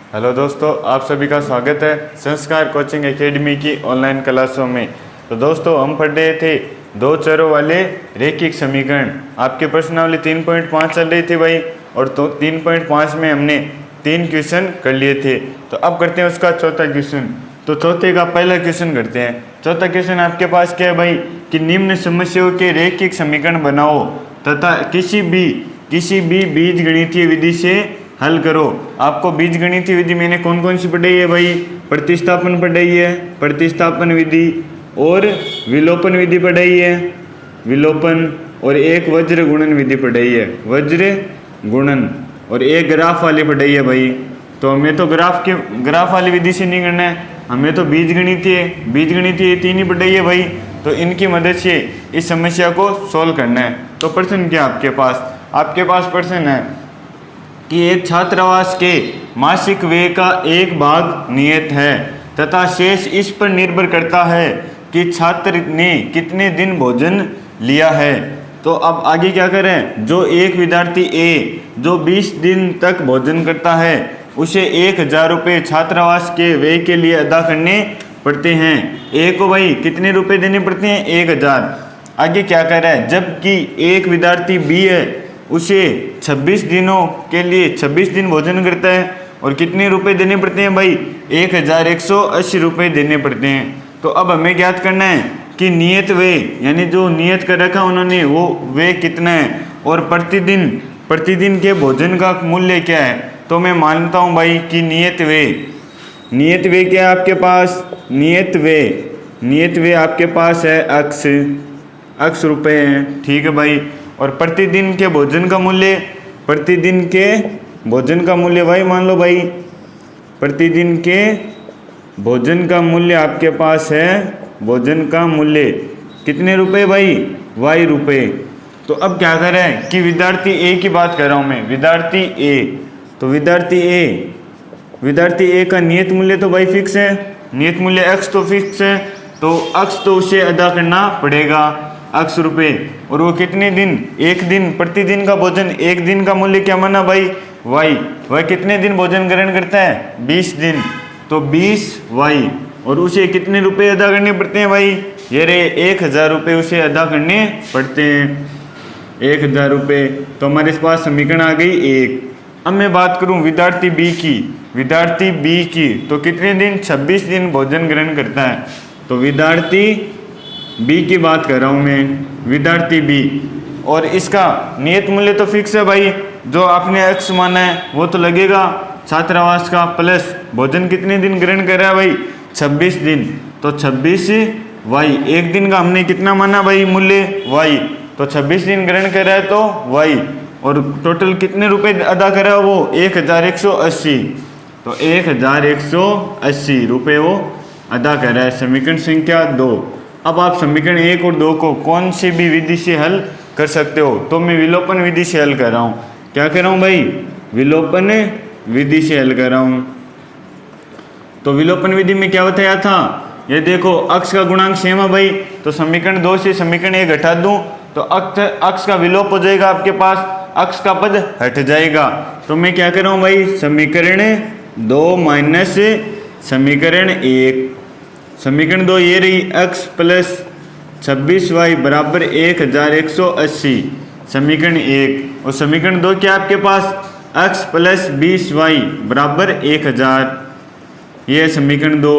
Hello दोस्तों, आप सभी का स्वागत है संस्कार कोचिंग एकेडमी की ऑनलाइन क्लासों में। तो दोस्तों, हम पढ़ रहे थे दो चरों वाले रैखिक समीकरण। आपके प्रश्नावली 3.5 चल रही थी भाई, और तो 3.5 में हमने 3 क्वेश्चन कर लिए थे। तो अब करते हैं उसका चौथा क्वेश्चन। तो चौथे का पहला क्वेश्चन करते हैं। चौथा क्वेश्चन आपके पास क्या है भाई कि निम्न समस्याओं के रैखिक समीकरण बनाओ तथा किसी भी बीजगणितीय विधि से हल करो। आपको बीजगणितीय विधि मैंने कौन कौन सी पढ़ाई है भाई? प्रतिस्थापन पढ़ाई है, प्रतिस्थापन विधि और विलोपन विधि पढ़ाई है, विलोपन, और एक वज्र गुणन विधि पढ़ाई है, वज्र गुणन, और एक ग्राफ वाली पढ़ाई है भाई। तो हमें तो ग्राफ वाली विधि से नहीं करना है, हमें तो बीजगणितीय 3 ही पढ़ाई है भाई। तो इनकी मदद से इस समस्या को सोल्व करना है। तो प्रश्न क्या आपके पास प्रश्न है कि एक छात्रावास के मासिक व्यय का एक भाग नियत है तथा शेष इस पर निर्भर करता है कि छात्र ने कितने दिन भोजन लिया है। तो अब आगे क्या करें? जो एक विद्यार्थी ए जो 20 दिन तक भोजन करता है उसे 1000 रुपये छात्रावास के व्यय के लिए अदा करने पड़ते हैं। ए को भाई कितने रुपए देने पड़ते हैं? 1000। आगे क्या कर रहा है? जबकि एक विद्यार्थी बी है उसे 26 दिनों के लिए 26 दिन भोजन करता है और कितने रुपए देने पड़ते हैं भाई? 1180 रुपये देने पड़ते हैं। तो अब हमें ज्ञात करना है कि नियत व्यय, यानी जो नियत कर रखा उन्होंने, वो व्यय कितना है और प्रतिदिन के भोजन का मूल्य क्या है। तो मैं मानता हूँ भाई कि नियत व्यय क्या है आपके पास? नियत व्यय आपके पास है अक्स रुपए हैं, ठीक है भाई। और प्रतिदिन के भोजन का मूल्य भाई मान लो भाई, प्रतिदिन के भोजन का मूल्य आपके पास है, भोजन का मूल्य कितने रुपए भाई? वाई रुपए। तो अब क्या कर रहा है कि विद्यार्थी ए की बात कर रहा हूं मैं, विद्यार्थी ए। तो विद्यार्थी ए का नियत मूल्य तो भाई फिक्स है, नियत मूल्य अक्स तो फिक्स है, तो अक्स तो उसे अदा करना पड़ेगा, अक्स रुपये। और वो कितने दिन? एक दिन, प्रतिदिन का भोजन, एक दिन का मूल्य क्या माना भाई? वाई। वह कितने दिन भोजन ग्रहण करता है? 20 दिन, तो 20 वाई। और उसे कितने रुपए अदा करने पड़ते हैं भाई? ये रे 1000 रुपये उसे अदा करने पड़ते हैं, 1000 रुपये। तो हमारे पास समीकरण आ गई 1। अब मैं बात करूं विद्यार्थी बी की, तो कितने दिन? 26 दिन भोजन ग्रहण करता है। तो विद्यार्थी बी की बात कर रहा हूं मैं, विद्यार्थी बी, और इसका नियत मूल्य तो फिक्स है भाई, जो आपने एक्स माना है वो तो लगेगा छात्रावास का, प्लस भोजन कितने दिन ग्रहण कर रहा है भाई? 26 दिन, तो 26 वाई। एक दिन का हमने कितना माना भाई मूल्य? वाई। तो 26 दिन ग्रहण कर रहा है तो वाई, और टोटल कितने रुपए अदा कर रहा है वो? 1180। तो 1180 रुपये वो अदा कर रहा है। समीकरण संख्या 2। अब आप समीकरण 1 और 2 को कौन सी भी विधि से हल कर सकते हो। तो मैं विलोपन विधि से हल कर रहा हूँ। क्या कर रहा हूँ भाई? विलोपन विधि से हल कर रहा हूँ। तो विलोपन विधि में क्या बताया था? ये देखो, अक्स का गुणांक सेम है भाई, तो समीकरण 2 से समीकरण 1 घटा दूं तो अक्स का विलोप हो जाएगा, आपके पास अक्स का पद हट जाएगा। तो मैं क्या कर रहा हूँ भाई? समीकरण 2 माइनस समीकरण 1। समीकरण 2 ये रही, अक्स प्लस 26y बराबर 1180, समीकरण 1। और समीकरण 2 क्या आपके पास? अक्स प्लस 20y बराबर 1000, ये है समीकरण 2।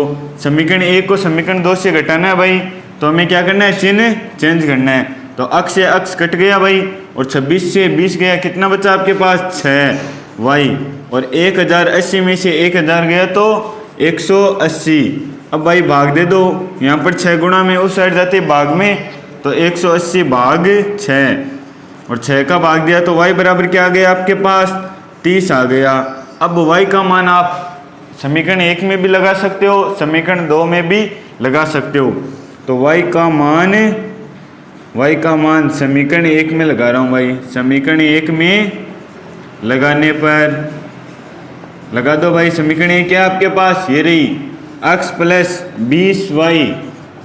समीकरण 1 को समीकरण 2 से घटाना है भाई, तो हमें क्या करना है? चिन्ह चेंज करना है। तो अक्स से अक्स कट गया भाई, और 26 से 20 गया, कितना बचा आपके पास? 6y, और 1080 में से 1000 गया तो 180। अब भाई भाग दे दो, यहाँ पर 6 गुणा में उस साइड जाते भाग में, तो 180 भाग 6, और 6 का भाग दिया तो y बराबर क्या आ गया आपके पास? 30 आ गया। अब y का मान आप समीकरण 1 में भी लगा सकते हो, समीकरण 2 में भी लगा सकते हो। तो y का मान समीकरण 1 में लगा रहा हूँ भाई। समीकरण 1 में लगाने पर लगा दो भाई। समीकरण 1 क्या आपके पास? ये रही, अक्स प्लस 20y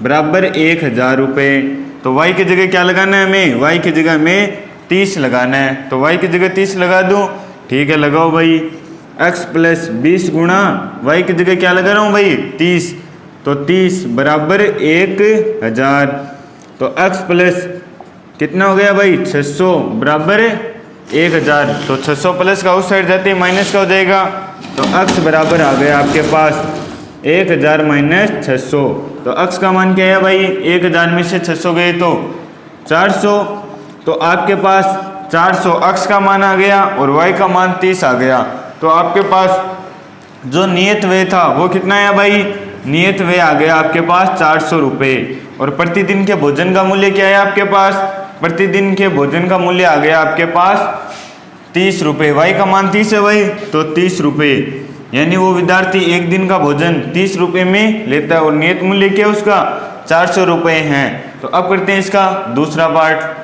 बराबर 1000 रुपये। तो y की जगह क्या लगाना है हमें? y की जगह में 30 लगाना है। तो y की जगह 30 लगा दूँ, ठीक है लगाओ भाई। x प्लस 20 गुणा y की जगह क्या लगा रहा हूँ भाई 30, तो 30 बराबर 1000। तो x प्लस कितना हो गया भाई 600 बराबर 1000। तो 600 प्लस का उस साइड जाते ही माइनस का हो जाएगा, तो x बराबर आ गया आपके पास 1000 माइनस 600। तो x का मान क्या है भाई 1000 में से 600 गए तो 400, तो आपके पास 400 x का मान आ गया और y का मान 30 आ गया। तो आपके पास जो नियत व्यय था वो कितना है भाई, नियत व्यय आ गया आपके पास 400 रुपये। और प्रतिदिन के भोजन का मूल्य क्या है आपके पास, प्रतिदिन के भोजन का मूल्य आ गया आपके पास 30 रुपये। y का मान 30 है भाई, तो 30 रुपये, यानी वो विद्यार्थी एक दिन का भोजन 30 रुपये में लेता है और नियत मूल्य क्या उसका 400 रुपये हैं। तो अब करते हैं इसका दूसरा पार्ट।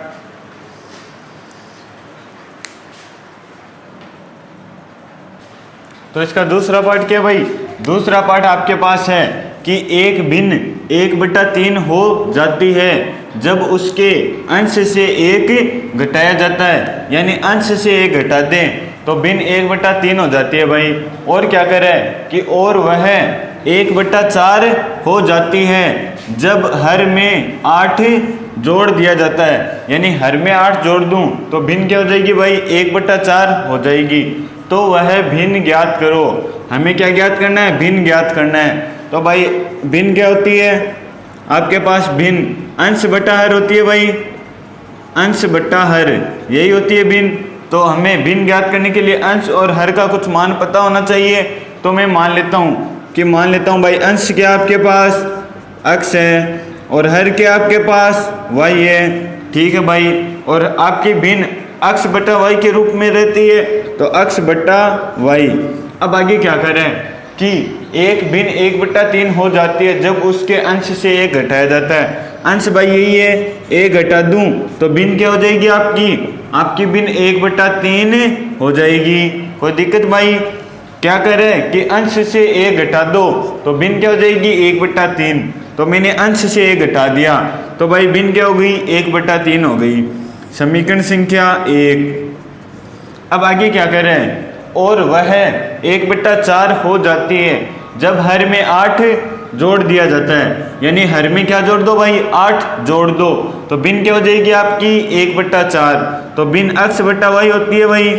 तो इसका दूसरा पार्ट क्या भाई, दूसरा पार्ट आपके पास है कि एक भिन्न 1/3 हो जाती है जब उसके अंश से 1 घटाया जाता है, यानी अंश से 1 घटा दें तो भिन्न 1/3 हो जाती है भाई। और क्या करें कि और वह 1/4 हो जाती है जब हर में 8 जोड़ दिया जाता है, यानी हर में 8 जोड़ दूं तो भिन्न क्या हो जाएगी भाई 1/4 हो जाएगी। तो वह भिन्न ज्ञात करो, हमें क्या ज्ञात करना है, भिन्न ज्ञात करना है। तो भाई भिन्न क्या होती है आपके पास, भिन्न अंश बटा हर होती है भाई, अंश बटा हर यही होती है भिन्न। तो हमें भिन्न ज्ञात करने के लिए अंश और हर का कुछ मान पता होना चाहिए। तो मैं मान लेता हूँ भाई अंश क्या आपके पास x है और हर क्या आपके पास y है, ठीक है भाई। और आपकी भिन्न x बटा y के रूप में रहती है, तो x बटा y। अब आगे क्या करें कि एक भिन्न 1/3 हो जाती है जब उसके अंश से 1 घटाया जाता है। अंश भाई यही है, 1 घटा दूं तो भिन्न क्या हो जाएगी आपकी भिन्न 1/3 हो जाएगी। कोई दिक्कत भाई, क्या करें कि अंश से 1 घटा दो तो भिन्न क्या हो जाएगी 1/3। तो मैंने अंश से 1 घटा दिया तो भाई भिन्न क्या हो गई 1/3 हो गई, समीकरण संख्या 1। अब आगे क्या करें, और वह 1/4 हो जाती है जब हर में 8 जोड़ दिया जाता है, यानी हर में क्या जोड़ दो भाई 8 जोड़ दो तो भिन्न क्या हो जाएगी आपकी 1/4। तो भिन्न x बटा y होती है भाई,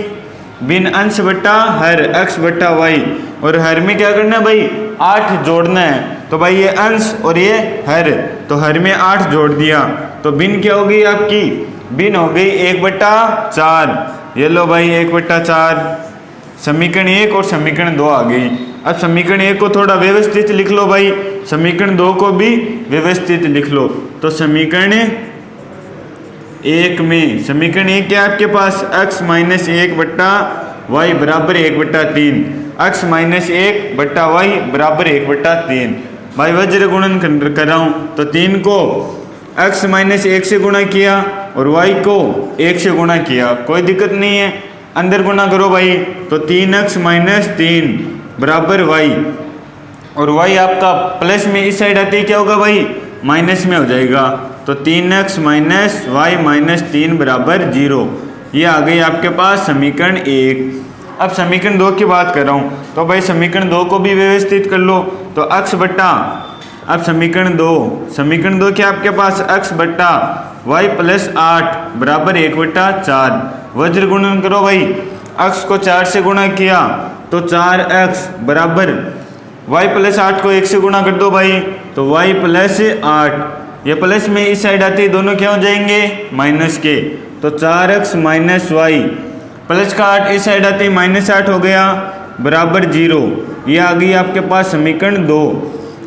भिन्न अंश बटा हर x बटा y, और हर में क्या करना है भाई 8 जोड़ना है। तो भाई ये अंश और ये हर, तो हर में 8 जोड़ दिया तो भिन्न क्या हो गई आपकी, भिन्न हो गई 1/4। ये लो भाई 1/4, समीकरण 1 और समीकरण 2 आ गई। अब समीकरण 1 को थोड़ा व्यवस्थित लिख लो भाई, समीकरण 2 को भी व्यवस्थित लिख लो। तो समीकरण 1 में, समीकरण 1 क्या आपके पास x माइनस 1 बट्टा y बराबर 1/3, x माइनस 1 बट्टा y बराबर 1/3। भाई वज्र गुणन कर रहा हूँ तो 3 को x माइनस 1 से गुणा किया और y को 1 से गुणा किया, कोई दिक्कत नहीं है, अंदर गुणा करो भाई। तो 3x माइनस 3 बराबर y, और y आपका प्लस में इस साइड आते ही क्या होगा भाई माइनस में हो जाएगा। तो 3x माइनस y माइनस 3 बराबर 0। ये आ गई आपके पास समीकरण 1। अब समीकरण 2 की बात कर रहा हूँ तो भाई समीकरण 2 को भी व्यवस्थित कर लो। तो x बट्टा, अब समीकरण 2 क्या आपके पास x बट्टा y प्लस 8 बराबर 1/4। वज्र गुणन करो भाई, x को 4 से गुणा किया तो 4x बराबर y प्लस 8 को 1 से गुणा कर दो भाई, तो y प्लस 8, ये प्लस में इस साइड आते ही दोनों क्या हो जाएंगे माइनस के। तो 4x माइनस y प्लस का 8 इस साइड आते ही माइनस 8 हो गया बराबर 0। ये आ गई आपके पास समीकरण 2।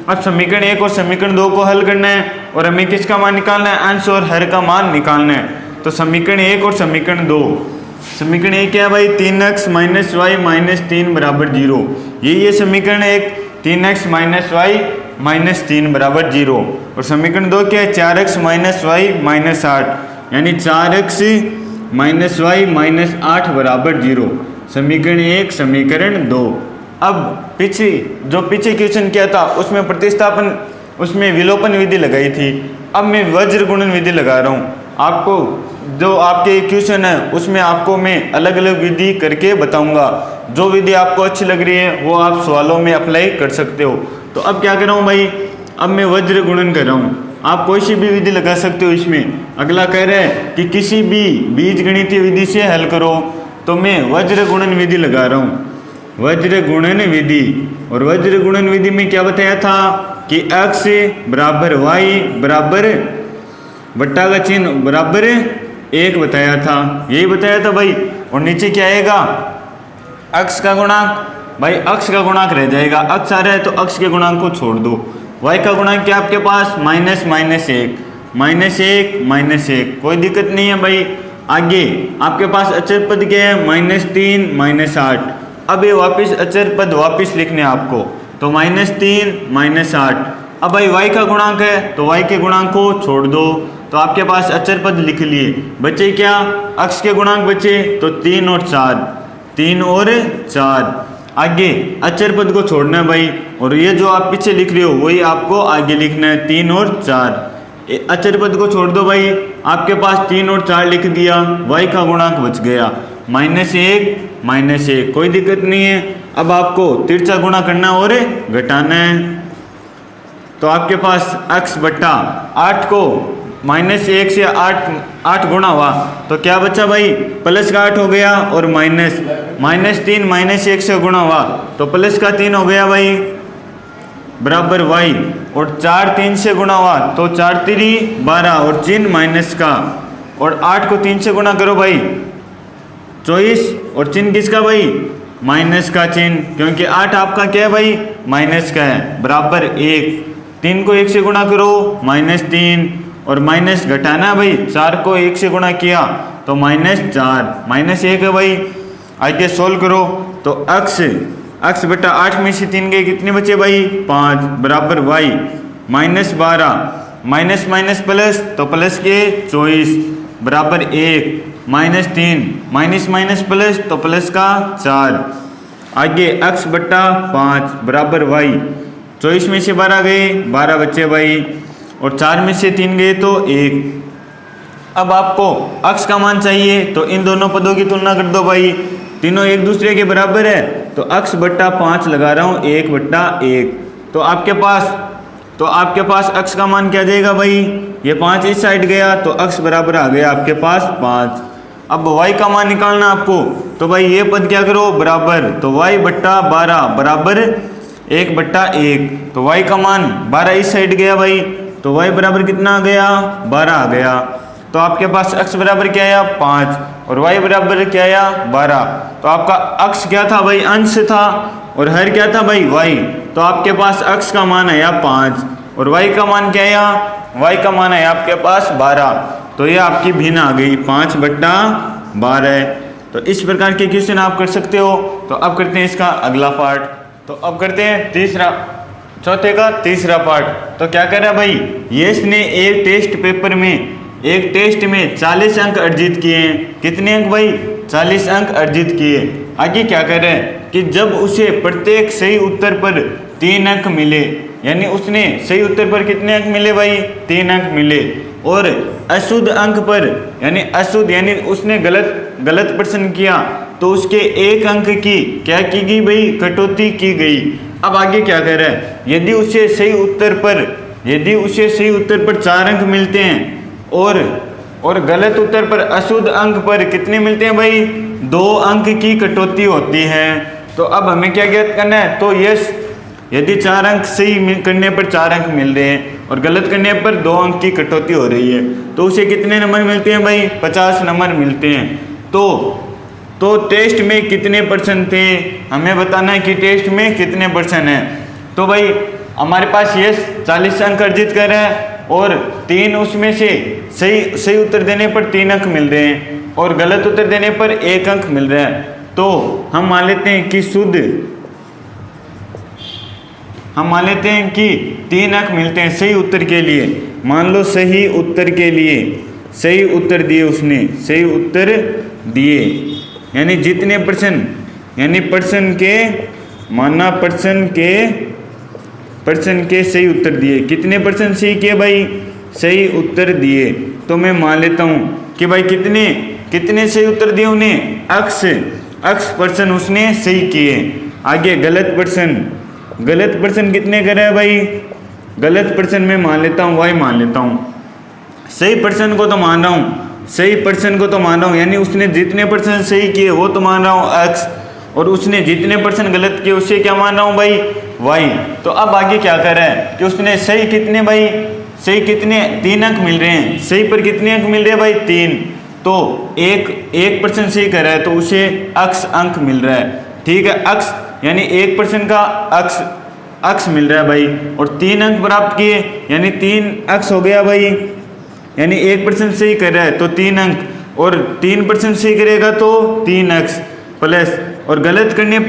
अब समीकरण 1 और समीकरण 2 को हल करना है और हमें किसका मान निकालना है, अंश और हर का मान निकालना है। तो समीकरण 1 और समीकरण 2, समीकरण 1 क्या है भाई 3x माइनस वाई माइनस 3 बराबर 0, ये समीकरण 1 3x माइनस वाई माइनस 3 बराबर 0। और समीकरण 2 क्या है 4x माइनस वाई माइनस 8, यानी 4x माइनस वाई माइनस 8 बराबर 0। समीकरण 1 समीकरण 2। अब पीछे क्वेश्चन किया था उसमें प्रतिस्थापन, उसमें विलोपन विधि लगाई थी, अब मैं वज्र गुणन विधि लगा रहा हूँ। आपको जो आपके क्वेश्चन है उसमें आपको मैं अलग अलग विधि करके बताऊंगा। जो विधि आपको अच्छी लग रही है वो आप सवालों में अप्लाई कर सकते हो। तो अब क्या कर रहा हूँ भाई, अब मैं वज्र गुणन कर रहा हूँ। आप कोई सी भी विधि लगा सकते हो इसमें। अगला कह रहा है कि किसी भी बीज गणितीय विधि से हल करो, तो मैं वज्र गुणन विधि लगा रहा हूँ, वज्र गुणन विधि। और वज्र गुणन विधि में क्या बताया था कि x बराबर y बराबर बट्टा का चिन्ह बराबर 1 बताया था, यही बताया था भाई। और नीचे क्या आएगा, x का गुणांक, भाई x का गुणांक रह जाएगा, x आ रहा है तो x के गुणांक को छोड़ दो। y का गुणांक क्या आपके पास माइनस माइनस एक, माइनस एक माइनस एक, कोई दिक्कत नहीं है भाई। आगे आपके पास अचर पद क्या है, -3 -8। अब ये वापस अचर पद वापस लिखने आपको, तो -3 -8। अब भाई y का गुणांक है तो y के गुणांक को छोड़ दो, तो आपके पास अचर पद लिख लिए। बचे क्या, x के गुणांक बचे तो 3 और 4, 3 और 4। आगे अचर पद को छोड़ना है भाई, और ये जो आप पीछे लिख रहे हो वही आपको आगे लिखना है, 3 और 4। अचर पद को छोड़ दो भाई, आपके पास 3 और 4 लिख दिया, y का गुणांक बच गया -1 -1, कोई दिक्कत नहीं है। अब आपको तिरछा गुणा करना और घटाना है, तो आपके पास x बट्टा 8 को -1 से 8 गुणा हुआ तो क्या बचा भाई, प्लस का 8 हो गया, और -3 -1 से गुणा हुआ तो प्लस का 3 हो गया भाई बराबर y, और 4 3 से गुणा हुआ तो 4 3 12, और चिन्ह माइनस का, और 8 को 3 से गुणा करो भाई 24, और चिन्ह किसका भाई, माइनस का चिन्ह, क्योंकि 8 आपका क्या है भाई, माइनस का है, बराबर 1। 3 को 1 से गुणा करो -3, और माइनस घटाना है भाई, 4 को 1 से गुणा किया तो -4, -1 है भाई। आगे सोल्व करो तो x बटा 8 में से 3 गए, कितने बचे भाई, 5, बराबर y -12, माइनस माइनस प्लस तो प्लस के 24, बराबर 1, -3 माइनस माइनस प्लस तो प्लस का 4। आगे x बट्टा 5 बराबर y, 24 में से 12 गए, 12 बचे भाई, और 4 में से 3 गए तो 1। अब आपको x का मान चाहिए तो इन दोनों पदों की तुलना कर दो भाई, तीनों एक दूसरे के बराबर है, तो x बट्टा 5 लगा रहा हूँ, 1 बट्टा 1, तो आपके पास x का मान क्या जाएगा भाई, ये 5 इस साइड गया तो x बराबर आ गया आपके पास 5। अब y का मान निकालना आपको, तो भाई ये पद क्या करो बराबर, तो y बट्टा 12 बराबर 1 बट्टा 1, तो y का मान 12 इस साइड गया भाई, तो y बराबर कितना आ गया, 12 आ गया। तो आपके पास x बराबर क्या आया, 5, और y बराबर क्या आया, 12। तो आपका x क्या था भाई, अंश था, और हर क्या था भाई, y। तो आपके पास x का मान आया 5, और y का मान क्या आया, y का मान आया आपके पास 12। तो ये आपकी भिन्न आ गई 5 बट्टा 12। तो इस प्रकार के क्वेश्चन आप कर सकते हो। तो अब करते हैं इसका अगला पार्ट। तो अब करते हैं चौथे का तीसरा पार्ट। तो क्या कर रहा है भाई, यश ने एक टेस्ट में 40 अंक अर्जित किए हैं। कितने अंक भाई, 40 अंक अर्जित किए। आगे क्या कर रहे हैं कि जब उसे प्रत्येक सही उत्तर पर 3 अंक मिले, यानी उसने सही उत्तर पर कितने अंक मिले भाई, 3 अंक मिले, और अशुद्ध अंक पर यानी उसने गलत प्रश्न किया तो उसके 1 अंक की क्या की गई भाई, कटौती की गई। अब आगे क्या कह रहा है, यदि उसे सही उत्तर पर 4 अंक मिलते हैं और गलत उत्तर पर अशुद्ध अंक पर कितने मिलते हैं भाई, 2 अंक की कटौती होती है। तो अब हमें क्या ज्ञात करना है, तो यदि 4 अंक सही करने पर 4 अंक मिल रहे हैं और गलत करने पर 2 अंक की कटौती हो रही है, तो उसे कितने नंबर मिलते हैं भाई, 50 नंबर मिलते हैं। तो टेस्ट में कितने % थे, हमें बताना है कि टेस्ट में कितने % है। तो भाई हमारे पास ये 40 अंक अर्जित कर रहा है और 3 उसमें से सही उत्तर देने पर 3 अंक मिल रहे हैं और गलत उत्तर देने पर 1 अंक मिल रहा है। तो हम मान लेते हैं कि 3 अंक मिलते हैं सही उत्तर के लिए। मान लो सही उत्तर दिए उसने, सही उत्तर दिए, यानी जितने % पर्सन के सही उत्तर दिए। कितने % सही किए भाई, सही उत्तर दिए। तो मैं मान लेता हूँ कि भाई कितने कितने सही उत्तर दिए उन्हें, x पर्सन उसने सही किए। आगे गलत पर्सन कितने करे है भाई, गलत पर्सन मैं मान लेता हूँ y मान लेता हूँ। सही पर्सन को तो मान रहा हूँ, यानी उसने जितने पर्सन सही किए वो तो मान रहा हूँ x, और उसने जितने पर्सन गलत किए उससे क्या मान रहा हूँ भाई y। तो अब आगे क्या कर रहा है कि उसने सही कितने भाई, सही कितने 3 अंक मिल रहे हैं, सही पर कितने अंक मिल रहे हैं भाई 3। तो एक पर्सन सही कर रहा है तो उसे x अंक मिल रहा है, ठीक है। x यानी एक पर्सन का x मिल रहा है भाई, और 3 अंक प्राप्त किए यानी 3x हो गया भाई। यानी एक पर्सन सही कर रहा है तो 3 अंक, और 3 पर्सन सही करेगा तो 3x प्लस, और गलत करने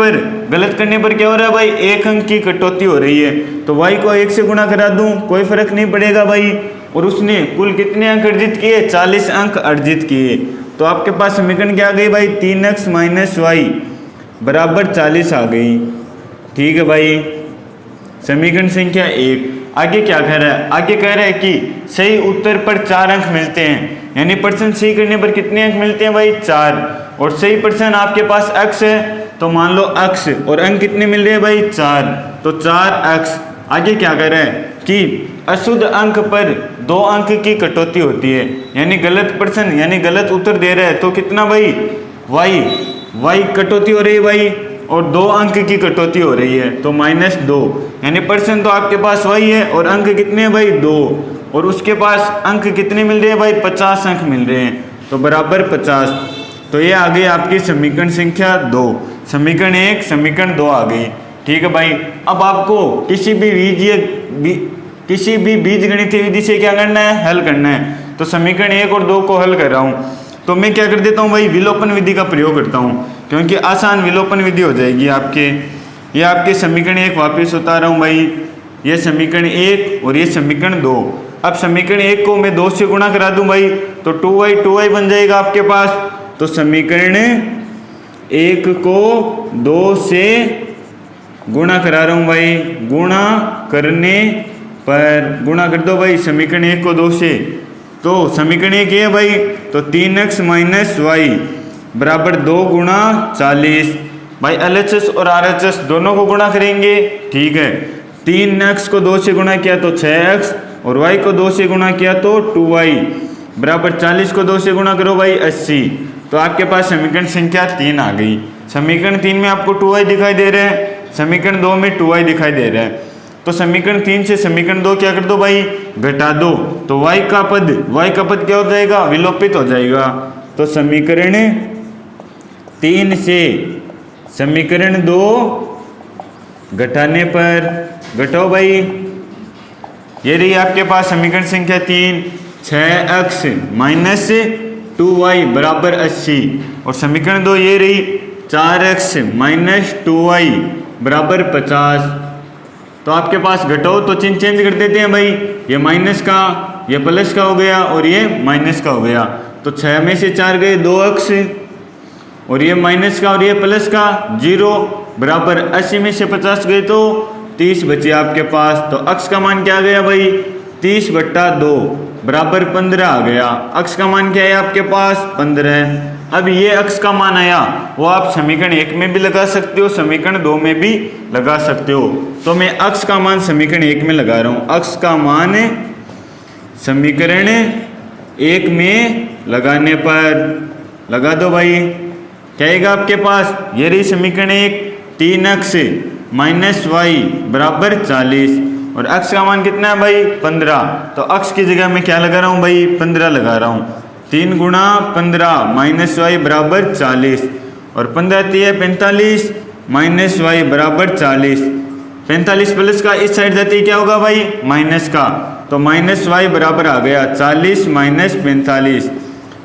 पर क्या हो रहा है भाई, 1 अंक की कटौती हो रही है। तो y को 1 से गुणा करा दूं कोई फर्क नहीं पड़ेगा भाई। और उसने कुल कितने अंक अर्जित किए, 40 अंक अर्जित किए। तो आपके पास समीकरण क्या आ गई भाई, 3x माइनस वाई बराबर 40 आ गई, ठीक है भाई। समीकरण संख्या 1। आगे क्या कह रहा है, आगे कह रहा है कि सही उत्तर पर 4 अंक मिलते हैं, यानी पर्सन सही करने पर कितने अंक मिलते हैं भाई 4, और सही पर्सन आपके पास x है तो मान लो x, और अंक कितने मिल रहे हैं भाई 4, तो 4x। आगे क्या कह रहा है कि अशुद्ध अंक पर 2 अंक की कटौती होती है, यानी गलत पर्सन यानी गलत उत्तर दे रहा है तो कितना भाई y कटौती हो रही है भाई, और 2 अंक की कटौती हो रही है तो -2, यानी पर्सन तो आपके पास y है और अंक कितने हैं भाई 2, और उसके पास अंक कितने मिल रहे हैं भाई 50 अंक मिल रहे हैं, तो बराबर 50। तो ये आ गई आपकी समीकरण संख्या 2, समीकरण 1 समीकरण 2 आ गई, ठीक है भाई। अब आपको किसी भी बीजगणितीय विधि से क्या करना है, हल करना है। तो समीकरण 1 और 2 को हल कर रहा हूँ तो मैं क्या कर देता हूँ भाई, विलोपन विधि का प्रयोग करता हूँ, क्योंकि आसान विलोपन विधि हो जाएगी आपके। ये आपके समीकरण 1 वापस उतार रहा हूँ भाई, ये समीकरण 1 और ये समीकरण 2। अब समीकरण 1 को मैं 2 से गुणा करा दूं भाई तो 2y बन जाएगा आपके पास। तो समीकरण 1 को 2 से गुणा करा रहा हूं भाई, गुणा करने पर गुणा कर दो भाई समीकरण 1 को 2 से, तो समीकरण 1 है भाई, तो 3x माइनस वाई बराबर 2 गुणा 40। भाई LHS और RHS दोनों को गुणा करेंगे, ठीक है। 3x को 2 से गुणा किया तो 6x, और y को 2 से गुणा किया तो 2y बराबर 40 को 2 से गुणा करो भाई 80। तो आपके पास समीकरण संख्या 3 आ गई। समीकरण 3 में आपको 2y दिखाई दे रहा है, समीकरण 2 में 2y दिखाई दे रहा है। तो समीकरण 3 से समीकरण 2 क्या कर दो भाई, घटा दो, तो y का पद क्या हो जाएगा, विलोपित हो जाएगा। तो समीकरण 3 से समीकरण 2 घटाने पर, घटाओ भाई, ये रही आपके पास समीकरण संख्या 3, 6x माइनस 2y बराबर 80, और समीकरण 2 ये रही 4x माइनस 2y बराबर 50। तो आपके पास घटाओ तो चिन्ह चेंज कर देते हैं भाई, ये माइनस का ये प्लस का हो गया और ये माइनस का हो गया। तो 6 में से 4 गए 2x, और ये माइनस का और ये प्लस का 0 बराबर 80 में से 50 गए तो 30 बचे आपके पास। तो x का मान क्या आ गया भाई, 30/2 बराबर 15 आ गया। x का मान क्या है आपके पास 15। अब ये x का मान आया वो आप समीकरण 1 में भी लगा सकते हो, समीकरण 2 में भी लगा सकते हो। तो मैं x का मान समीकरण 1 में लगा रहा हूँ, x का मान समीकरण 1 में लगाने पर, लगा दो भाई, क्या आएगा आपके पास, ये रही समीकरण 1, 3x माइनस वाई बराबर 40, और x का मान कितना है भाई 15। तो x की जगह मैं क्या लगा रहा हूँ भाई 15 लगा रहा हूँ। 3 गुणा 15 माइनस वाई बराबर 40, और 15 है 45 माइनस वाई बराबर 40। 45 प्लस का इस साइड जाते ही क्या होगा भाई माइनस का, तो माइनस वाई बराबर आ गया 40 माइनस 45।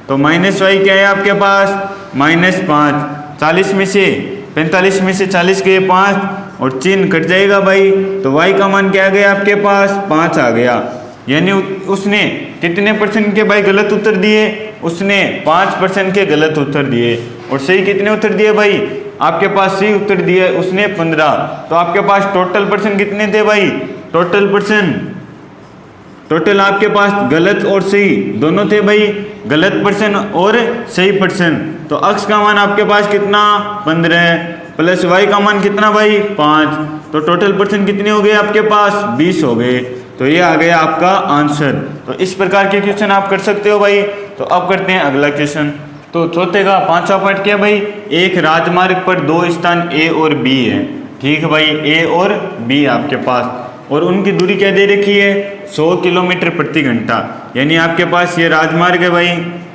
तो माइनस वाई क्या है आपके पास -5। 40 में से 45 में से 40 गए 5, और चिन्ह कट जाएगा भाई, तो y का मान क्या आ गया आपके पास 5 आ गया। यानी उसने कितने % के भाई गलत उत्तर दिए, उसने 5% के गलत उत्तर दिए, और सही कितने उत्तर दिए भाई, आपके पास सही उत्तर दिए उसने 15। तो आपके पास टोटल % कितने थे भाई, टोटल % टोटल आपके पास गलत और सही दोनों थे भाई, गलत पर्सन और सही पर्सन। तो अक्स का मान आपके पास कितना 15 प्लस वाई का मान कितना भाई 5, तो टोटल पर्सन कितने हो गए आपके पास 20 हो गए। तो ये आ गया आपका आंसर। तो इस प्रकार के क्वेश्चन आप कर सकते हो भाई। तो अब करते हैं अगला क्वेश्चन। तो चौथे का 5वां पार्ट क्या भाई, एक राजमार्ग पर दो स्थान ए और बी है, ठीक है भाई, ए और बी आपके पास, और उनकी दूरी क्या दे रखी है 100 किलोमीटर प्रति घंटा। यानी आपके पास ये राजमार्ग है भाई,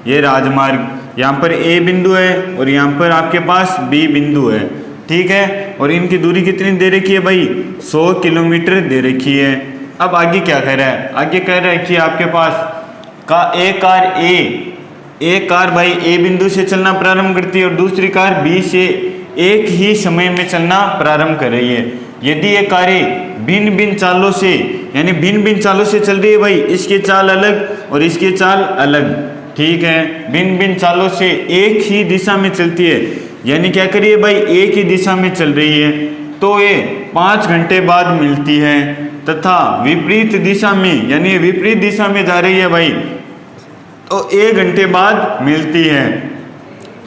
ये राजमार्ग, यहाँ पर ए बिंदु है और यहाँ पर आपके पास बी बिंदु है, ठीक है, और इनकी दूरी कितनी दे रखी है भाई 100 किलोमीटर दे रखी है। अब आगे क्या कह रहा है, आगे कह रहा है कि आपके पास एक कार भाई ए बिंदु से चलना प्रारंभ करती है और दूसरी कार बी से एक ही समय में चलना प्रारंभ कर रही है। यदि ये कारें भिन्न भिन्न चालों से, यानी भिन्न भिन्न चालों से चल रही है भाई, इसकी चाल अलग और इसकी चाल अलग, ठीक है, भिन्न भिन्न चालों से एक ही दिशा में चलती है, यानी क्या करिए भाई एक ही दिशा में चल रही है, तो ये 5 घंटे बाद मिलती है, तथा विपरीत दिशा में, यानी विपरीत दिशा में जा रही है भाई, तो 1 घंटे बाद मिलती है।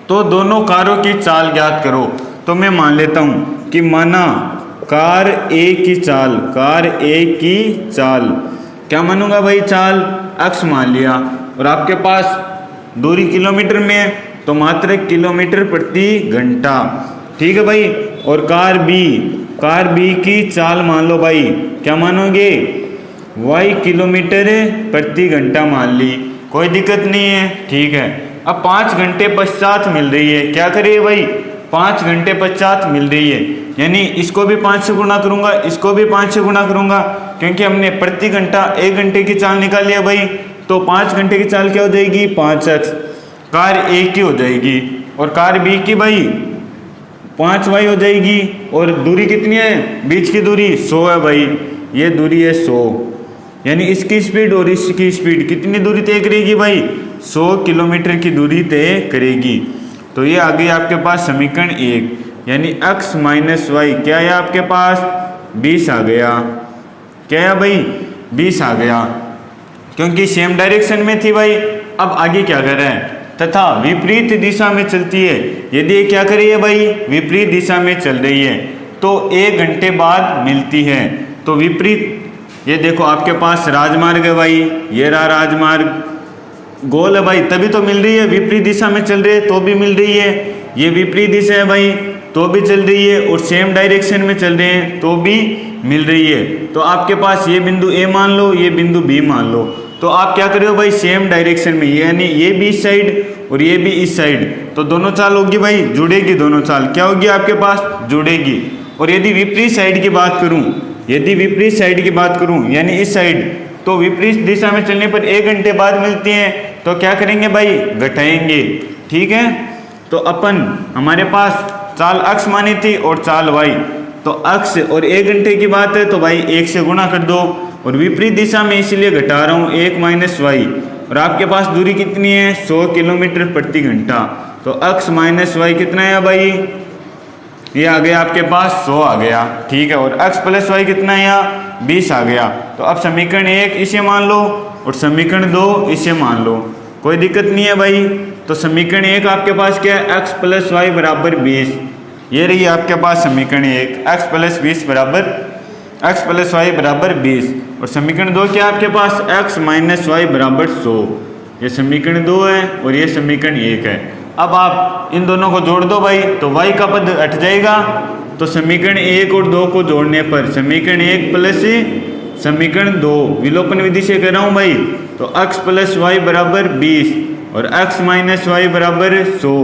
तो दोनों कारों की चाल ज्ञात करो। तो मैं मान लेता हूं कि माना कार ए की चाल, कार ए की चाल, क्या मानूंगा भाई चाल, अक्स मान लिया, और आपके पास दूरी किलोमीटर में है तो मात्र किलोमीटर प्रति घंटा, ठीक है भाई, और कार बी की चाल मान लो भाई, क्या मानोगे वाई किलोमीटर प्रति घंटा मान ली, कोई दिक्कत नहीं है, ठीक है। अब 5 घंटे पश्चात मिल रही है, क्या करिए भाई 5 घंटे पश्चात मिल रही है, यानी इसको भी 5 से गुणा करूंगा, इसको भी 5 से गुणा करूंगा, क्योंकि हमने प्रति घंटा 1 घंटे की चाल निकाल लिया भाई, तो 5 घंटे की चाल क्या हो जाएगी 5x, कार ए की हो जाएगी, और कार बी की भाई 5y हो जाएगी, और दूरी कितनी है, बीच की दूरी 100 है भाई, ये दूरी है 100, यानी इसकी स्पीड और इसकी स्पीड कितनी दूरी तय करेगी भाई 100 किलोमीटर की दूरी तय करेगी। तो ये आ गई आपके पास समीकरण 1, यानी x माइनस वाई क्या है आपके पास 20 आ गया, क्या है भाई 20 आ गया, क्योंकि सेम डायरेक्शन में थी भाई। अब आगे क्या कर रहा है, तथा विपरीत दिशा में चलती है, यदि ये क्या करी है भाई विपरीत दिशा में चल रही है तो 1 घंटे बाद मिलती है। तो विपरीत, ये देखो आपके पास राजमार्ग है भाई, ये रहा राजमार्ग, गोल है भाई तभी तो मिल रही है, विपरीत दिशा में चल रही है तो भी मिल रही है, ये विपरीत दिशा है भाई तो भी चल रही है, और सेम डायरेक्शन में चल रहे हैं तो भी मिल रही है। तो आपके पास ये बिंदु ए मान लो, ये बिंदु बी मान लो, तो आप क्या कर रहे हो भाई सेम डायरेक्शन में, यानी ये भी इस साइड और ये भी इस साइड, तो दोनों चाल होगी भाई जुड़ेगी, दोनों चाल क्या होगी आपके पास जुड़ेगी। और यदि विपरीत साइड की बात करूं, यदि विपरीत साइड की बात करूं यानी इस साइड, तो विपरीत दिशा में चलने पर 1 घंटे बाद मिलती हैं, तो क्या करेंगे भाई घटाएंगे, ठीक है। तो अपन हमारे पास चाल अक्स मानी थी और चाल वाई, तो अक्स और 1 घंटे की बात है तो भाई 1 से गुणा कर दो, और विपरीत दिशा में इसीलिए घटा रहा हूँ 1 माइनस वाई, और आपके पास दूरी कितनी है 100 किलोमीटर प्रति घंटा, तो अक्स माइनस वाई कितना है भाई, ये आ गया आपके पास 100 आ गया, ठीक है, और x प्लस वाई कितना है यहाँ 20 आ गया। तो अब समीकरण 1 इसे मान लो और समीकरण 2 इसे मान लो, कोई दिक्कत नहीं है भाई। तो समीकरण 1 आपके पास क्या है x प्लस वाई बराबर 20, ये रही आपके पास समीकरण 1 x प्लस 20 बराबर x प्लस वाई बराबर 20, और समीकरण 2 क्या है आपके पास x माइनस वाई बराबर 100, ये समीकरण 2 है और ये समीकरण 1 है। अब आप इन दोनों को जोड़ दो भाई, तो y का पद हट जाएगा, तो समीकरण 1 और 2 को जोड़ने पर समीकरण 1 प्लस समीकरण 2, विलोपन विधि से कर रहा हूँ भाई, तो x प्लस वाई बराबर 20 और x माइनस वाई बराबर 100,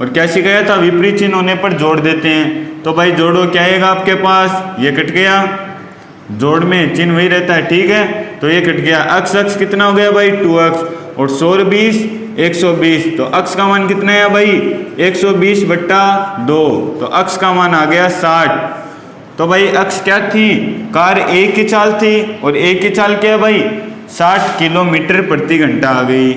और क्या सिखाया था विपरीत चिन्ह होने पर जोड़ देते हैं, तो भाई जोड़ो क्या आएगा आपके पास, ये कट गया, जोड़ में चिन्ह वही रहता है, ठीक है, तो ये कट गया, x कितना हो गया भाई 2x, और 100 और 20 120, तो x का मान कितना है भाई 120 बट्टा 2, तो x का मान आ गया 60। तो भाई x क्या थी, कार ए की चाल थी, और ए की चाल क्या है भाई 60 किलोमीटर प्रति घंटा आ गई,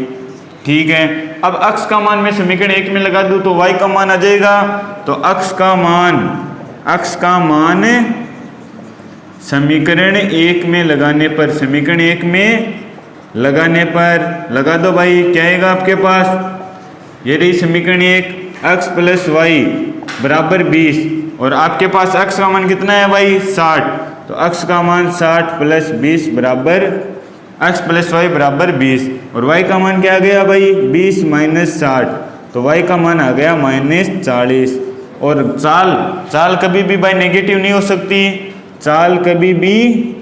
ठीक है। अब x का मान मैं समीकरण 1 में लगा दूं तो y का मान आ जाएगा, तो x का मान समीकरण 1 में लगाने पर, समीकरण 1 में लगाने पर लगा दो भाई, क्या आएगा आपके पास, ये रही समीकरण 1, x प्लस वाई बराबर 20 और आपके पास x का मान कितना है भाई 60, तो x का मान 60 प्लस 20 बराबर x प्लस वाई बराबर 20 और y का मान क्या आ गया भाई 20 माइनस 60, तो y का मान आ गया -40। और चाल कभी भी भाई नेगेटिव नहीं हो सकती, चाल कभी भी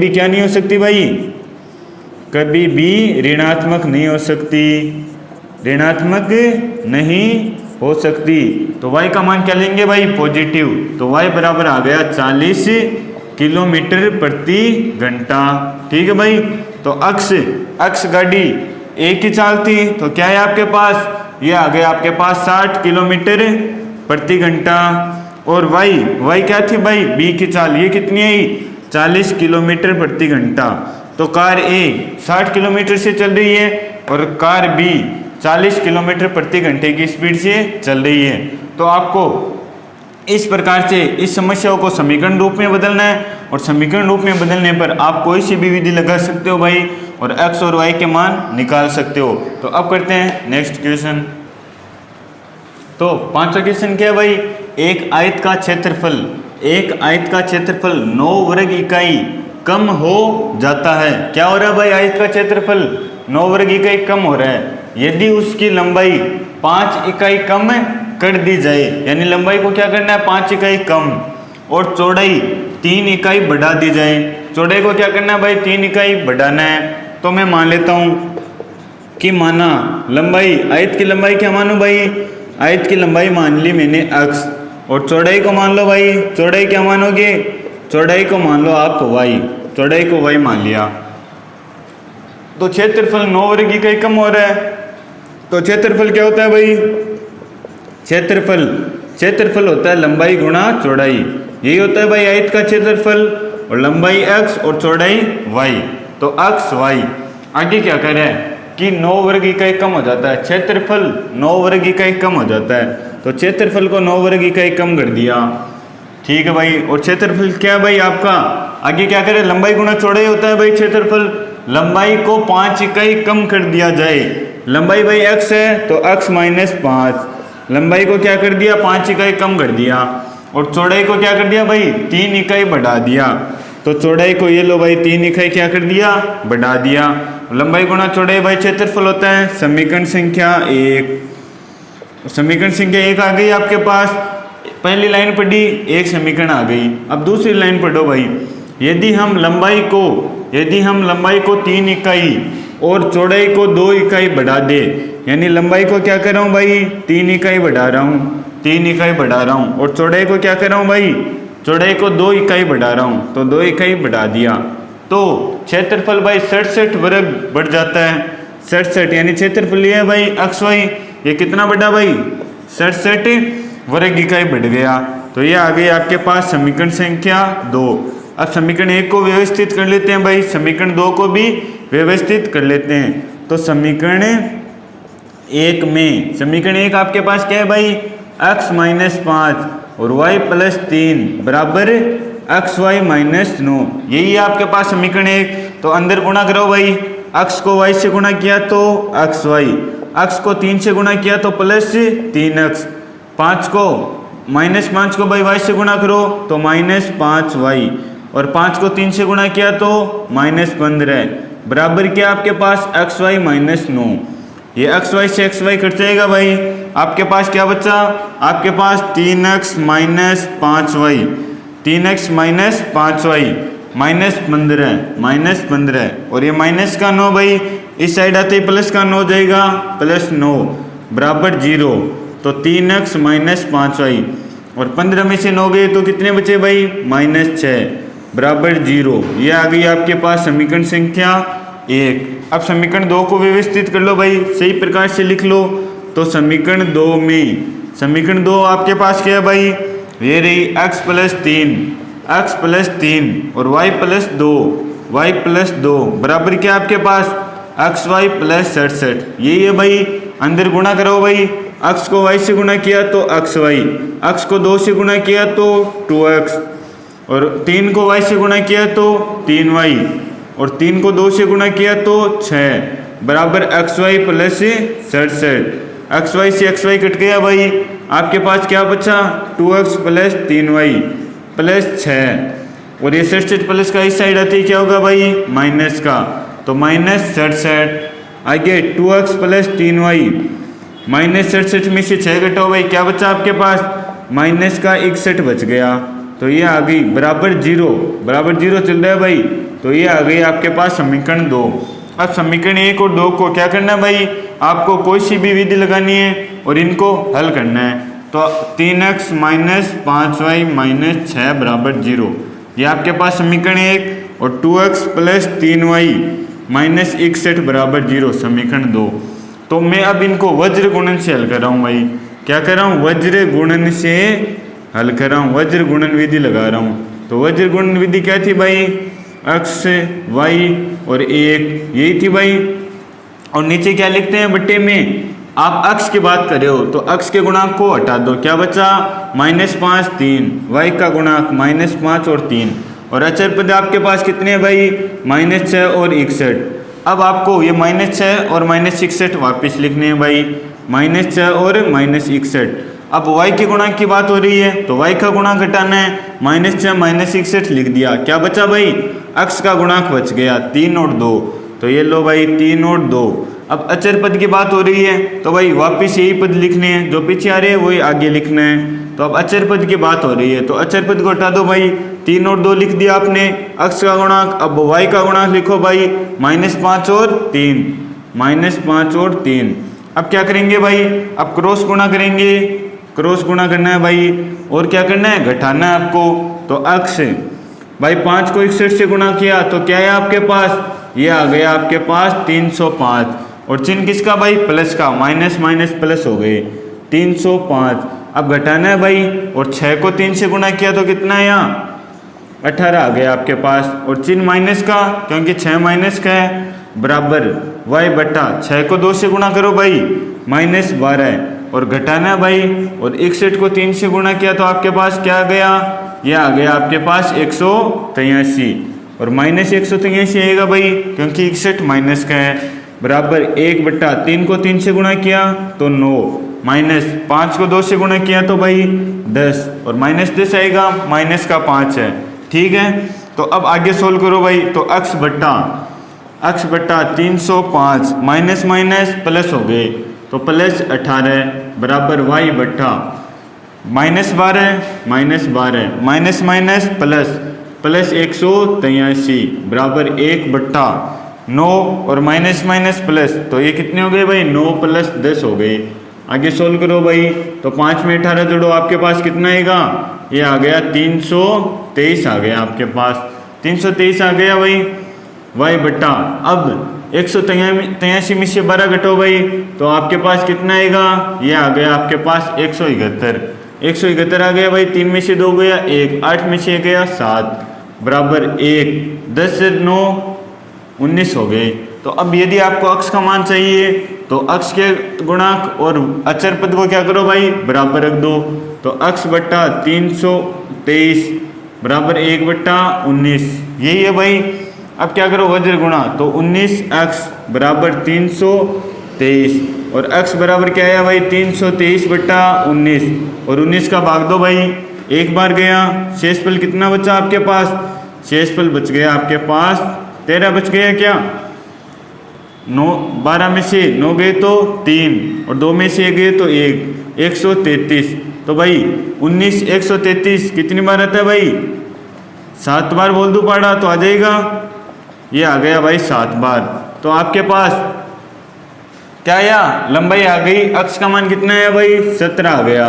क्या नहीं हो सकती भाई, कभी भी ऋणात्मक नहीं हो सकती, ऋणात्मक नहीं हो सकती। तो y का मान क्या लेंगे भाई पॉजिटिव, तो y बराबर आ गया 40 किलोमीटर प्रति घंटा। ठीक है भाई, तो अक्ष गाड़ी एक ही चाल थी, तो क्या है आपके पास, ये आ गया आपके पास 60 किलोमीटर प्रति घंटा। और y क्या थी भाई b की चाल, ये कितनी आई 40 किलोमीटर प्रति घंटा। तो कार A 60 किलोमीटर से चल रही है और कार B 40 किलोमीटर प्रति घंटे की स्पीड से चल रही है। तो आपको इस प्रकार से इस समस्याओं को समीकरण रूप में बदलना है और समीकरण रूप में बदलने पर आप कोई सी भी विधि लगा सकते हो भाई और x और y के मान निकाल सकते हो। तो अब करते हैं नेक्स्ट क्वेश्चन। तो पांचवा क्वेश्चन क्या है भाई, एक आयत का क्षेत्रफल 9 वर्ग इकाई कम हो जाता है। क्या हो रहा है भाई, आयत का क्षेत्रफल 9 वर्ग इकाई कम हो रहा है यदि उसकी लंबाई 5 इकाई कम कर दी जाए, यानी लंबाई को क्या करना है 5 इकाई कम और चौड़ाई 3 इकाई बढ़ा दी जाए। चौड़ाई को क्या करना है भाई 3 इकाई बढ़ाना है। तो मैं मान लेता हूँ कि माना लंबाई, आयत की लंबाई क्या मानूं भाई, आयत की लंबाई मान ली मैंने x और चौड़ाई को मान लो भाई, चौड़ाई क्या मानोगे, चौड़ाई को मान लो आप y, चौड़ाई को y मान लिया। तो क्षेत्रफल 9 वर्ग इकाई कम हो रहा है, तो क्षेत्रफल क्या होता है भाई, क्षेत्रफल होता है लंबाई गुणा चौड़ाई, यही होता है भाई आयत का क्षेत्रफल। और लंबाई x और चौड़ाई y, तो x y। आगे क्या कर रहा है कि 9 वर्ग इकाई कम हो जाता है, क्षेत्रफल 9 वर्ग इकाई कम हो जाता है, तो क्षेत्रफल को 9 वर्ग इकाई कम कर दिया। ठीक है भाई, और क्षेत्रफल क्या है भाई आपका, आगे क्या करे लंबाई गुणा चौड़ाई होता है भाई क्षेत्रफल। लंबाई को 5 इकाई कम कर दिया जाए, लंबाई भाई x है तो x माइनस 5, लंबाई को क्या कर दिया 5 इकाई कम कर दिया और चौड़ाई को क्या कर दिया भाई 3 इकाई बढ़ा दिया। तो चौड़ाई को ये लो भाई 3 इकाई क्या कर दिया बढ़ा दिया। लंबाई गुणा चौड़ाई भाई क्षेत्रफल होता है। समीकरण संख्या 1, समीकरण संख्या 1 आ गई आपके पास, पहली लाइन पढ़ी एक समीकरण आ गई। अब दूसरी लाइन पढ़ो भाई, यदि हम लंबाई को 3 इकाई और चौड़ाई को 2 इकाई बढ़ा दे, यानी लंबाई को क्या कर रहा हूँ भाई 3 इकाई बढ़ा रहा हूँ और चौड़ाई को क्या कर रहा हूँ भाई, चौड़ाई को 2 इकाई बढ़ा रहा हूँ, तो 2 इकाई बढ़ा दिया। तो क्षेत्रफल भाई 67 वर्ग बढ़ जाता है, 67 यानी क्षेत्रफल ये है भाई XY, ये कितना बढ़ा भाई 67 वर्ग इकाई बढ़ गया। तो ये आ गई आपके पास समीकरण संख्या 2। अब समीकरण 1 को व्यवस्थित कर लेते हैं भाई, समीकरण 2 को भी व्यवस्थित कर लेते हैं। तो समीकरण 1 में, समीकरण 1 आपके पास क्या है भाई x माइनस 5 और y प्लस 3 बराबर XY माइनस 9, यही है आपके पास समीकरण 1। तो अंदर गुणा करो भाई, x को y से गुणा किया तो XY, x को 3 से गुणा किया तो प्लस 3x, 5 को भाई y से गुणा करो तो माइनस 5y और 5 को 3 से गुणा किया तो माइनस 15 बराबर क्या आपके पास XY माइनस 9। ये XY से XY कट जाएगा भाई, आपके पास क्या बचा, आपके पास 3x minus 5y, 3x minus 5y minus 15 और ये माइनस का 9 भाई इस साइड आते ही प्लस का 9 हो जाएगा, प्लस 9 बराबर 0। तो 3x माइनस 5y और 15 में से 9 गए तो कितने बचे भाई माइनस 6 बराबर 0। ये आ गई आपके पास समीकरण संख्या 1। अब समीकरण 2 को व्यवस्थित कर लो भाई, सही प्रकार से लिख लो। तो समीकरण 2 में, समीकरण 2 आपके पास क्या है भाई, ये रही x प्लस 3 और y प्लस 2 बराबर क्या आपके पास XY प्लस 67, यही है भाई। अंदर गुणा करो भाई, x को y से गुणा किया तो XY, x को 2 से गुणा किया तो 2x और 3 को y से गुणा किया तो 3y और 3 को 2 से गुणा किया तो 6 बराबर X Y plus 67। X Y से एक्स वाई कट गया भाई, आपके पास क्या बचा 2x प्लस 3y प्लस 6 और ये 67 प्लस का इस साइड आती है क्या होगा भाई माइनस का, तो माइनस 67। आगे 2x प्लस 3y माइनस 67 में से 6 घटाओ भाई, क्या बचा आपके पास माइनस का 61 बच गया, तो ये आ गई बराबर 0 चल रहा है भाई, तो ये आ गई आपके पास समीकरण 2। अब समीकरण 1 और 2 को क्या करना है भाई, आपको कोई सी भी विधि लगानी है और इनको हल करना है। तो 3x माइनस 5y माइनस 6 बराबर 0, ये आपके पास समीकरण 1 और 2x प्लस 3y माइनस 61 बराबर 0 समीकरण 2। तो मैं अब इनको वज्र गुणन से हल कर रहा हूँ भाई, क्या कर रहा हूँ वज्र गुणन से हल कर रहा हूँ, वज्र गुणन विधि लगा रहा हूँ। तो वज्र गुणन विधि क्या थी भाई, x y और 1 यही थी भाई, और नीचे क्या लिखते हैं बट्टे में, आप x की बात कर रहे हो तो x के गुणांक को हटा दो, क्या बचा -5 3, y का गुणांक -5 और 3, और अचर पद आपके पास कितने हैं भाई -6 और 61। अब आपको ये -6 और -61 वापस लिखने हैं भाई, -6 और -61। अब y के गुणांक की बात हो रही है तो y का गुणांक घटाना है, -6 -61 लिख दिया, क्या बचा भाई x का गुणांक बच गया 3 और 2, तो ये लो भाई 3 और 2। अब अचर पद की बात हो रही है तो भाई वापस यही पद लिखने हैं, जो पीछे आ रहे हैं वही आगे लिखना है। तो अब अचर पद की बात हो रही है तो अचर पद को हटा दो भाई, 3 और 2 लिख दिया आपने x का गुणांक। अब y का गुणांक लिखो भाई -5 और 3, -5 और 3। अब क्या करेंगे भाई, अब क्रॉस गुणा करेंगे, क्रॉस गुणा करना है भाई, और क्या करना है घटाना है आपको। तो x भाई 5 को 61 से गुणा किया तो क्या है आपके पास, ये आ गया आपके पास 305, और चिन्ह किसका भाई प्लस का, माइनस माइनस प्लस हो गए 305। अब घटाना है भाई, और 6 को 3 से गुणा किया तो कितना है यहाँ 18 आ गया आपके पास, और चिन्ह माइनस का क्योंकि 6 माइनस का है, बराबर y बटा 6 को 2 से गुणा करो भाई -12, और घटाना है भाई, और 61 को 3 से गुणा किया तो आपके पास क्या आ गया, यह आ गया आपके पास 183, और -183 आएगा भाई क्योंकि 61 माइनस का है, बराबर 1 बटा 3 को 3 से गुणा किया तो 9, माइनस 5 को 2 से गुणा किया तो भाई 10, और -10 आएगा, माइनस का 5 है, ठीक है। तो अब आगे सोल्व करो भाई, तो x बट्टा 305 माइनस माइनस प्लस हो गए तो प्लस 18 बराबर y बट्टा -12 माइनस माइनस प्लस 183 बराबर 1 बट्टा 9, और माइनस माइनस प्लस, तो ये कितने हो गए भाई 9 प्लस 10 हो गए। आगे सोल्व करो भाई, तो 5 में 18 जोड़ो आपके पास कितना आएगा, ये आ गया 323 आ गया आपके पास, 323 आ गया भाई y बट्टा। अब 183 में से 12 घटाओ भाई तो आपके पास कितना आएगा, ये आ गया आपके पास 171 आ गया भाई, 3 में से 2 गया 1, 8 में से 1 गया 7 बराबर 1, 10 से 9 19 हो गए। तो अब यदि आपको x का मान चाहिए तो x के गुणांक और अचर पद को क्या करो भाई बराबर रख दो, तो x बट्टा 323 बराबर 1 बट्टा 19, यही है भाई। अब क्या करो वज्र गुणा, तो 19x बराबर 323, और x बराबर क्या है भाई 323 बट्टा 19, और 19 का भाग दो भाई, एक बार गया, शेषफल कितना बचा आपके पास, शेषफल बच गया आपके पास 13 बच गया क्या, 9 12 में से 9 गए तो 3, और 2 में से 1 गए तो 1, 133। तो भाई 19 133 कितनी बार आता है भाई 7 बार बोल दो पाड़ा तो आ जाएगा, ये आ गया भाई 7 बार। तो आपके पास क्या आया, लंबाई आ गई, x का मान कितना है भाई 17 आ गया,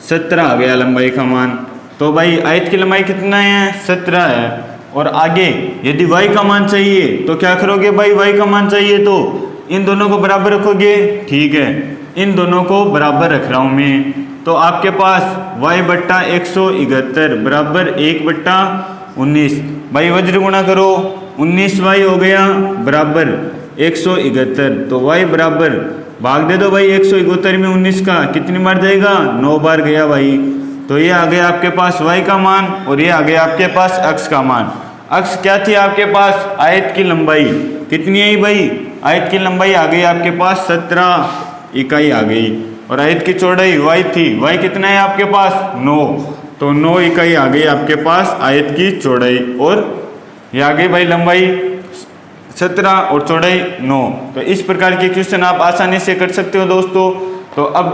17 आ गया लंबाई का मान। तो भाई आयत की लंबाई कितना है 17 है। और आगे यदि y का मान चाहिए तो क्या करोगे भाई, y का मान चाहिए तो इन दोनों को बराबर रखोगे, ठीक है, इन दोनों को बराबर रख रहा हूँ मैं। तो आपके पास y बट्टा 171 बराबर 1 बट्टा 19, भाई वज्र गुणा करो, 19y हो गया बराबर 171, तो y बराबर भाग दे दो भाई 171 में 19 का, कितनी बार जाएगा 9 बार गया भाई। तो ये आ गया आपके पास y का मान, और ये आ गया आपके पास x का मान। अक्स क्या थी आपके पास, आयत की लंबाई कितनी आई भाई, आयत की लंबाई आ गई आपके पास 17 इकाई आ गई, और आयत की चौड़ाई वाई थी, वाई कितना है आपके पास 9, तो 9 इकाई आ गई आपके पास आयत की चौड़ाई, और ये आ गई भाई लंबाई 17 और चौड़ाई 9। तो इस प्रकार के क्वेश्चन आप आसानी से कर सकते हो दोस्तों। तो अब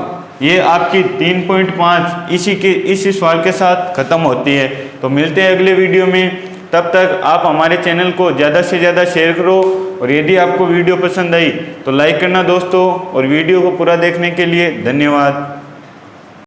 ये आपकी 3.5 इसी सवाल के साथ खत्म होती है। तो मिलते हैं अगले वीडियो में, तब तक आप हमारे चैनल को ज़्यादा से ज़्यादा शेयर करो, और यदि आपको वीडियो पसंद आई तो लाइक करना दोस्तों, और वीडियो को पूरा देखने के लिए धन्यवाद।